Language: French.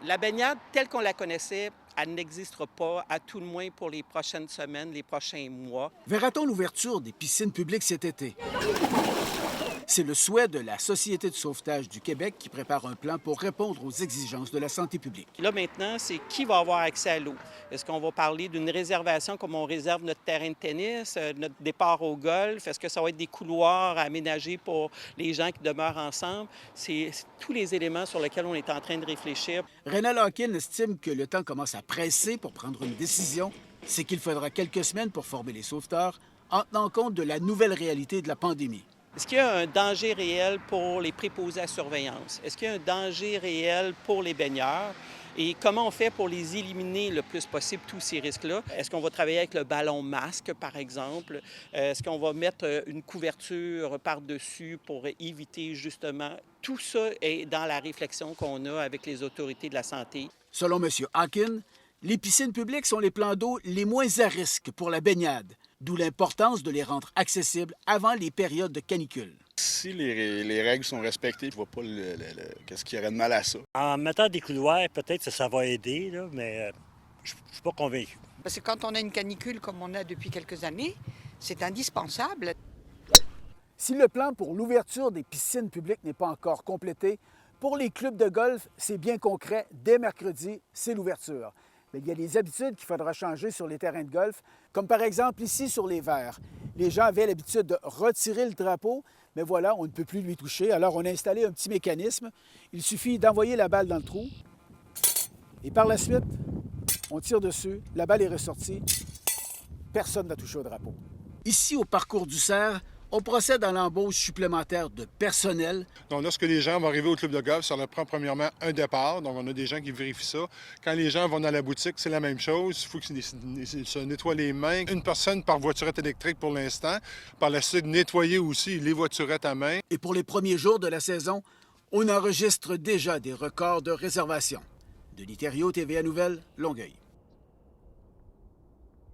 La baignade, telle qu'on la connaissait, elle n'existera pas, à tout le moins pour les prochaines semaines, les prochains mois. Verra-t-on l'ouverture des piscines publiques cet été? C'est le souhait de la Société de sauvetage du Québec qui prépare un plan pour répondre aux exigences de la santé publique. Là, maintenant, c'est qui va avoir accès à l'eau. Est-ce qu'on va parler d'une réservation comme on réserve notre terrain de tennis, notre départ au golf? Est-ce que ça va être des couloirs aménagés pour les gens qui demeurent ensemble? C'est tous les éléments sur lesquels on est en train de réfléchir. Rénal Hawkin estime que le temps commence à presser pour prendre une décision. C'est qu'il faudra quelques semaines pour former les sauveteurs en tenant compte de la nouvelle réalité de la pandémie. Est-ce qu'il y a un danger réel pour les préposés à surveillance? Est-ce qu'il y a un danger réel pour les baigneurs? Et comment on fait pour les éliminer le plus possible, tous ces risques-là? Est-ce qu'on va travailler avec le ballon masque, par exemple? Est-ce qu'on va mettre une couverture par-dessus pour éviter justement... Tout ça est dans la réflexion qu'on a avec les autorités de la santé. Selon M. Hawkin, les piscines publiques sont les plans d'eau les moins à risque pour la baignade, d'où l'importance de les rendre accessibles avant les périodes de canicule. Si les règles sont respectées, je ne vois pas qu'est-ce qu'il y aurait de mal à ça. En mettant des couloirs, peut-être que ça va aider, là, mais je ne suis pas convaincu. Parce que quand on a une canicule comme on a depuis quelques années, c'est indispensable. Si le plan pour l'ouverture des piscines publiques n'est pas encore complété, pour les clubs de golf, c'est bien concret. Dès mercredi, c'est l'ouverture. Mais il y a des habitudes qu'il faudra changer sur les terrains de golf, comme par exemple ici sur les verts. Les gens avaient l'habitude de retirer le drapeau, mais voilà, on ne peut plus lui toucher. Alors on a installé un petit mécanisme. Il suffit d'envoyer la balle dans le trou. Et par la suite, on tire dessus, la balle est ressortie. Personne n'a touché au drapeau. Ici, au parcours du Cerf, on procède à l'embauche supplémentaire de personnel. Donc, lorsque les gens vont arriver au club de golf, ça leur prend premièrement un départ. Donc, on a des gens qui vérifient ça. Quand les gens vont dans la boutique, c'est la même chose. Il faut qu'ils se nettoient les mains. Une personne par voiturette électrique pour l'instant. Par la suite, nettoyer aussi les voiturettes à main. Et pour les premiers jours de la saison, on enregistre déjà des records de réservation. Denis Thériault, TVA Nouvelles, Longueuil.